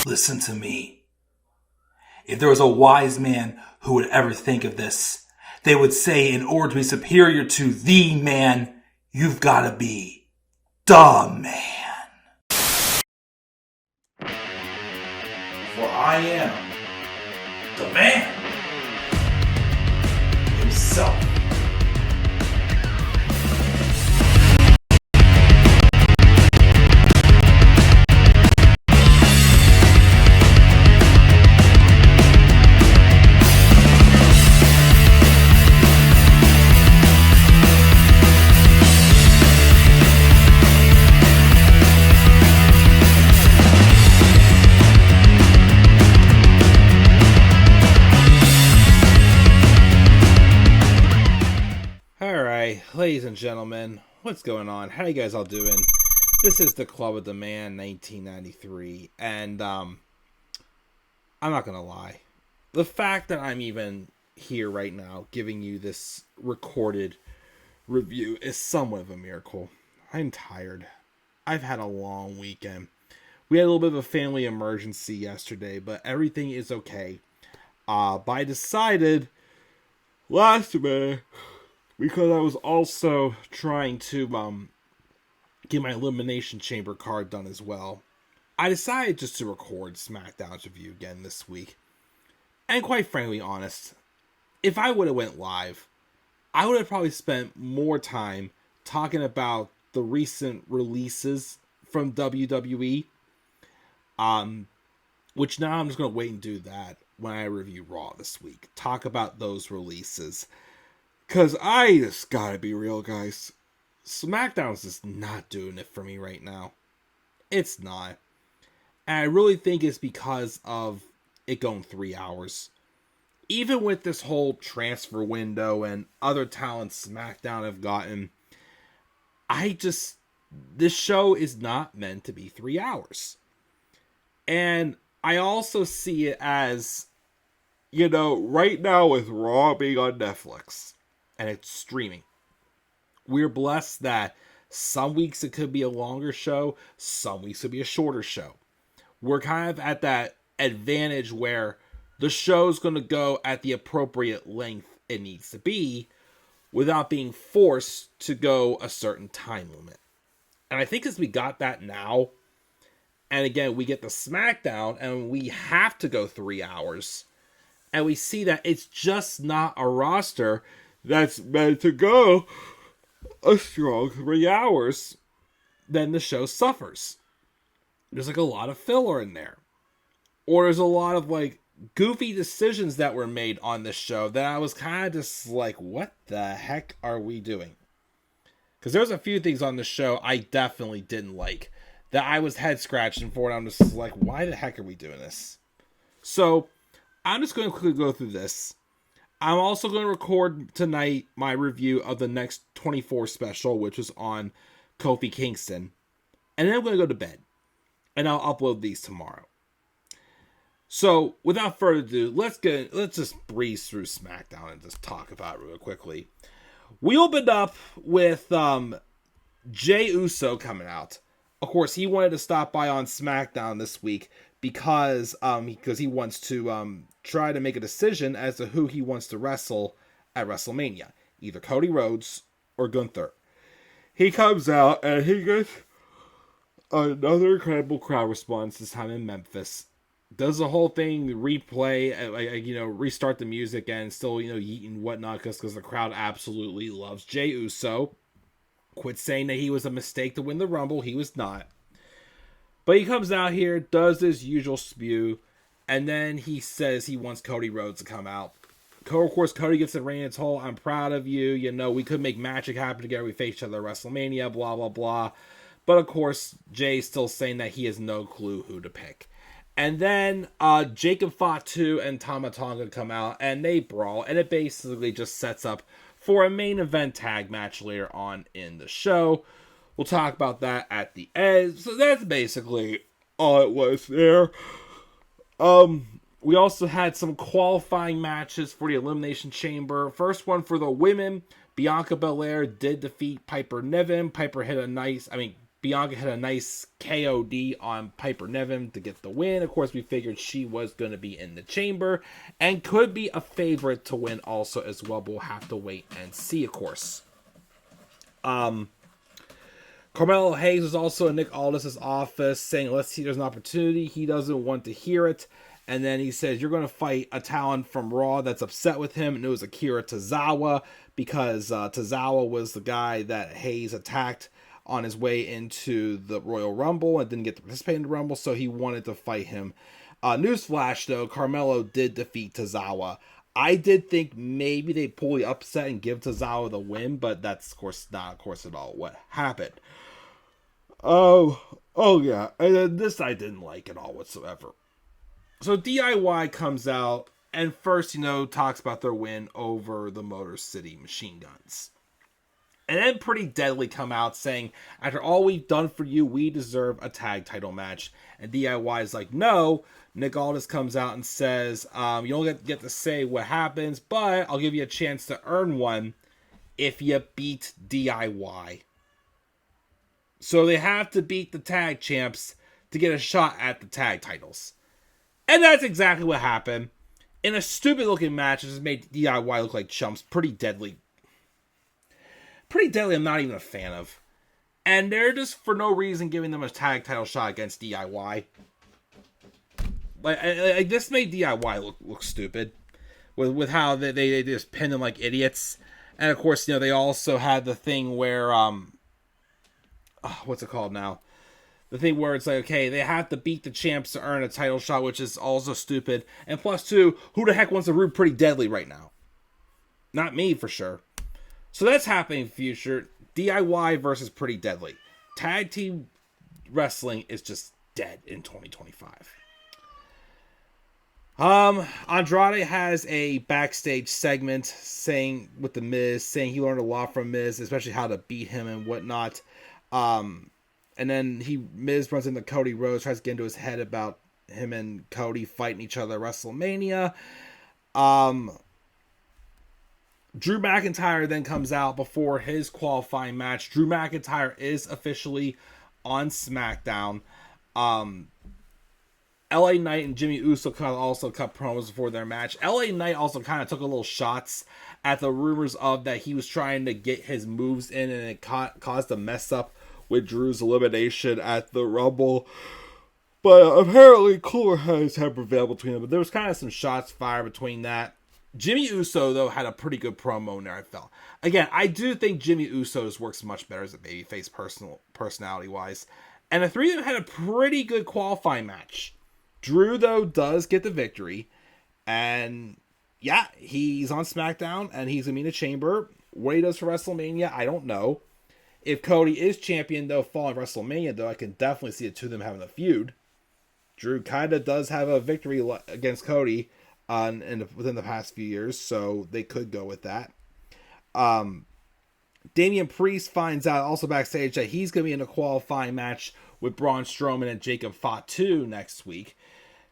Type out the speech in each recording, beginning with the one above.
Listen to me. If there was a wise man who would ever think of this, they would say in order to be superior to the man, you've got to be the man. For I am the man himself. Ladies and gentlemen, what's going on? How you guys all doing? This is the Club of the Man 1993, and I'm not gonna lie. The fact that I'm even here right now giving you this recorded review is somewhat of a miracle. I'm tired. I've had a long weekend. We had a little bit of a family emergency yesterday, but everything is okay. But I decided last minute, because I was also trying to get my Elimination Chamber card done as well, I decided just to record SmackDown's review again this week. And quite frankly honest, if I would have went live, I would have probably spent more time talking about the recent releases from WWE. Which now I'm just going to wait and do that when I review Raw this week. Talk about those releases. Because I just gotta be real, guys. SmackDown's just not doing it for me right now. It's not. And I really think it's because of it going 3 hours. Even with this whole transfer window and other talents SmackDown have gotten, this show is not meant to be 3 hours. And I also see it as, right now with Raw being on Netflix, and it's streaming, we're blessed that some weeks it could be a longer show, some weeks it could be a shorter show. We're kind of at that advantage where the show's going to go at the appropriate length it needs to be without being forced to go a certain time limit. And I think as we got that now, and again, we get the SmackDown and we have to go 3 hours, and we see that it's just not a roster that's meant to go a strong 3 hours, then the show suffers. There's a lot of filler in there. Or there's a lot of goofy decisions that were made on this show that I was kind of just what the heck are we doing? Because there's a few things on the show I definitely didn't like, that I was head scratching for, and I'm just why the heck are we doing this? So, I'm just going to quickly go through this. I'm also going to record tonight my review of the next 24 special, which is on Kofi Kingston. And then I'm going to go to bed. And I'll upload these tomorrow. So, without further ado, let's just breeze through SmackDown and just talk about it real quickly. We opened up with Jey Uso coming out. Of course, he wanted to stop by on SmackDown this week because he wants to try to make a decision as to who he wants to wrestle at WrestleMania. Either Cody Rhodes or Gunther. He comes out and he gets another incredible crowd response, this time in Memphis. Does the whole thing, replay, restart the music and still, yeet and whatnot because the crowd absolutely loves Jey Uso. Quit saying that he was a mistake to win the Rumble. He was not. But he comes out here, does his usual spew, and then he says he wants Cody Rhodes to come out. Of course, Cody gets the ring and told, I'm proud of you. We could make magic happen together. We face each other at WrestleMania, blah, blah, blah. But of course, Jay's still saying that he has no clue who to pick. And then Jacob Fatu and Tama Tonga come out, and they brawl. And it basically just sets up for a main event tag match later on in the show. We'll talk about that at the end. So that's basically all it was there. We also had some qualifying matches for the Elimination Chamber. First one for the women. Bianca Belair did defeat Piper Niven. Bianca had a nice KOD on Piper Niven to get the win. Of course, we figured she was going to be in the chamber and could be a favorite to win also as well, but we'll have to wait and see, of course. Carmelo Hayes was also in Nick Aldis' office saying, let's see, there's an opportunity. He doesn't want to hear it. And then he says, you're going to fight a talent from Raw that's upset with him. And it was Akira Tozawa, because Tozawa was the guy that Hayes attacked on his way into the Royal Rumble and didn't get to participate in the Rumble, so he wanted to fight him. Newsflash, though, Carmelo did defeat Tozawa. I did think maybe they pull the upset and give Tozawa the win, but that's, of course, not, of course, at all what happened. Oh yeah, and then this I didn't like at all whatsoever. So DIY comes out and first, talks about their win over the Motor City Machine Guns. And then Pretty Deadly come out saying, after all we've done for you, we deserve a tag title match. And DIY is like, no. Nick Aldis comes out and says, you don't get to say what happens, but I'll give you a chance to earn one if you beat DIY. So they have to beat the tag champs to get a shot at the tag titles. And that's exactly what happened. In a stupid looking match, it just made DIY look like chumps. Pretty Deadly I'm not even a fan of. And they're just for no reason giving them a tag title shot against DIY. Like this made DIY look stupid. With how they just pinned them like idiots. And of course, they also had the thing where what's it called now? The thing where it's like, okay, they have to beat the champs to earn a title shot, which is also stupid. And plus two, who the heck wants to root Pretty Deadly right now? Not me, for sure. So that's happening in the future. DIY versus Pretty Deadly. Tag team wrestling is just dead in 2025. Andrade has a backstage segment saying with the Miz, saying he learned a lot from Miz, especially how to beat him and whatnot. And then Miz runs into Cody Rhodes, tries to get into his head about him and Cody fighting each other at WrestleMania. Drew McIntyre then comes out before his qualifying match. Drew McIntyre is officially on SmackDown. LA Knight and Jimmy Uso also cut promos before their match. LA Knight also kind of took a little shots at the rumors of that he was trying to get his moves in, and it caused a mess up with Drew's elimination at the Rumble. But apparently cooler heads have prevailed between them. But there was kind of some shots fired between that. Jimmy Uso, though, had a pretty good promo in there, I felt. Again, I do think Jimmy Uso's works much better as a babyface personality-wise. And the three of them had a pretty good qualifying match. Drew, though, does get the victory. And, yeah, he's on SmackDown, and he's going to be in the chamber. What he does for WrestleMania, I don't know. If Cody is champion, though, following WrestleMania, though, I can definitely see the two of them having a feud. Drew kind of does have a victory against Cody within the past few years, so they could go with that. Damian Priest finds out also backstage that he's going to be in a qualifying match with Braun Strowman and Jacob Fatu next week.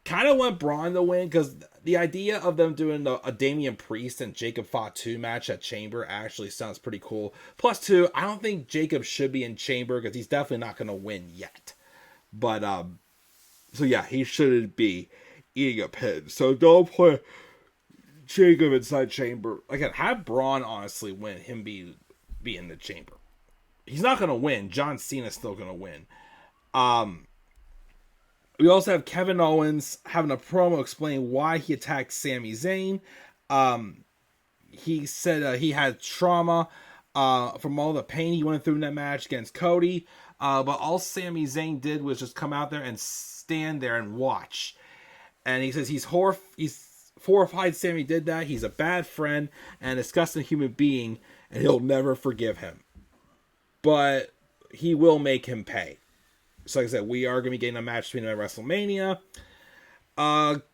Kind of want Braun to win, because the idea of them doing a Damian Priest and Jacob Fatu match at Chamber actually sounds pretty cool. Plus two, I don't think Jacob should be in Chamber, because he's definitely not going to win yet. But, so yeah, he shouldn't be eating a pin. So don't put Jacob inside Chamber. Again, have Braun honestly win, him be in the Chamber. He's not going to win. John Cena's still going to win. We also have Kevin Owens having a promo explaining why he attacked Sami Zayn. He said he had trauma from all the pain he went through in that match against Cody. But all Sami Zayn did was just come out there and stand there and watch. And he says he's horrified Sami did that. He's a bad friend and a disgusting human being, and he'll never forgive him. But he will make him pay. So like I said, we are going to be getting a match between them at WrestleMania.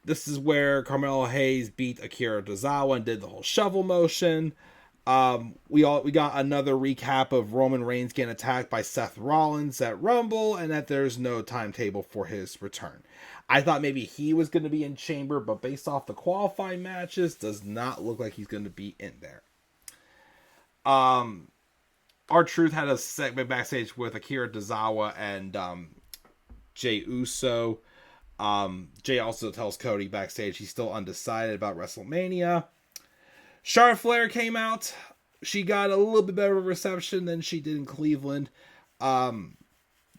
This is where Carmelo Hayes beat Akira Tozawa and did the whole shovel motion. We got another recap of Roman Reigns getting attacked by Seth Rollins at Rumble, and that there's no timetable for his return. I thought maybe he was going to be in Chamber, but based off the qualifying matches, does not look like he's going to be in there. R-Truth had a segment backstage with Akira, Tozawa, and Jey Uso. Jay also tells Cody backstage he's still undecided about WrestleMania. Charlotte Flair came out. She got a little bit better reception than she did in Cleveland.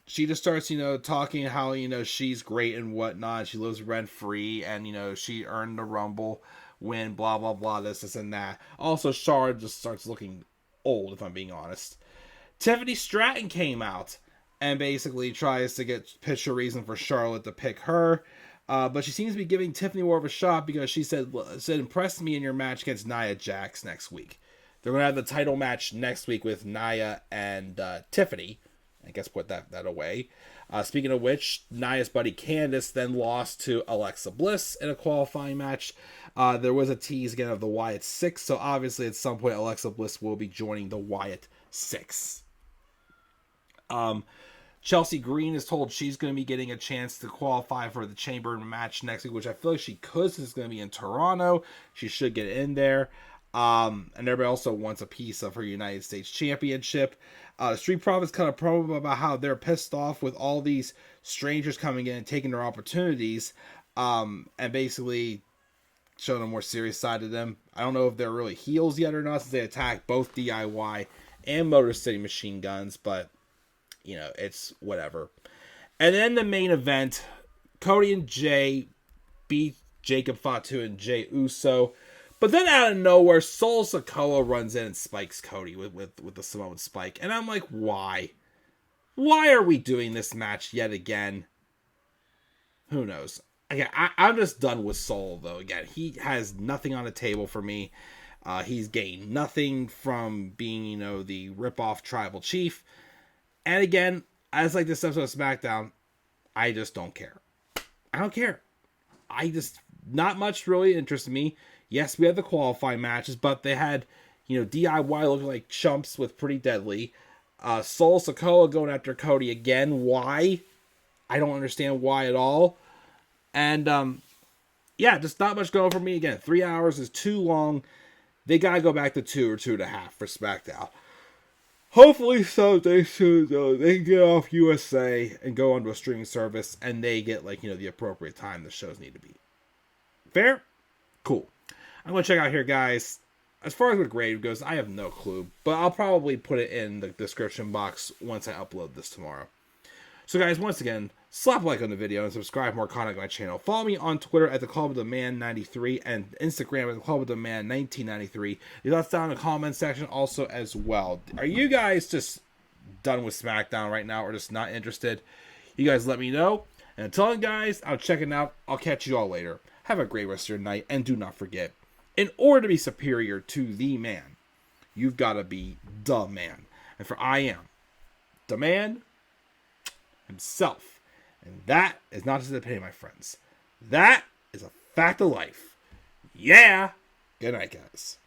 She just starts, talking how, she's great and whatnot. She lives rent-free and, she earned the Rumble win, blah, blah, blah, this, and that. Also, Charlotte just starts looking old, if I'm being honest. Tiffany Stratton came out and basically tries to pitch a reason for Charlotte to pick her. But she seems to be giving Tiffany more of a shot because she said impress me in your match against Nia Jax next week. They're going to have the title match next week with Nia and Tiffany. I guess put that away. Speaking of which, Nia's buddy Candice then lost to Alexa Bliss in a qualifying match. There was a tease again of the Wyatt 6, so obviously at some point Alexa Bliss will be joining the Wyatt 6. Chelsea Green is told she's going to be getting a chance to qualify for the Chamber match next week, which I feel like she could since it's going to be in Toronto. She should get in there. And everybody also wants a piece of her United States Championship. Street Profits kind of promo about how they're pissed off with all these strangers coming in and taking their opportunities, and basically showing a more serious side to them. I don't know if they're really heels yet or not since they attack both DIY and Motor City Machine Guns, but, it's whatever. And then the main event, Cody and Jay beat Jacob Fatu and Jey Uso. But then out of nowhere, Sikoa runs in and spikes Cody with the Samoan spike. And I'm like, why? Why are we doing this match yet again? Who knows? Again, I'm just done with Sol, though. Again, he has nothing on the table for me. He's gained nothing from being, the rip-off tribal chief. And again, as like this episode of SmackDown, I just don't care. I don't care. Not much really interests me. Yes, we had the qualifying matches, but they had, DIY looking like chumps with Pretty Deadly. Sikoa going after Cody again. Why? I don't understand why at all. And, just not much going for me. Again, 3 hours is too long. They got to go back to 2 or 2.5 for SmackDown. Hopefully someday soon, though, they can get off USA and go onto a streaming service, and they get, the appropriate time the shows need to be. Fair? Cool. I'm going to check out here, guys. As far as what grade goes, I have no clue, but I'll probably put it in the description box once I upload this tomorrow. So, guys, once again, slap a like on the video and subscribe for more content on my channel. Follow me on Twitter at @thecluboftheman93 and Instagram at @thecluboftheman1993. Leave thoughts down in the comment section also as well. Are you guys just done with SmackDown right now or just not interested? You guys let me know. And until then, guys, I'm checking out. I'll catch you all later. Have a great rest of your night, and do not forget, in order to be superior to the man, you've got to be the man. And for I am the man himself. And that is not just an opinion, my friends. That is a fact of life. Yeah! Good night, guys.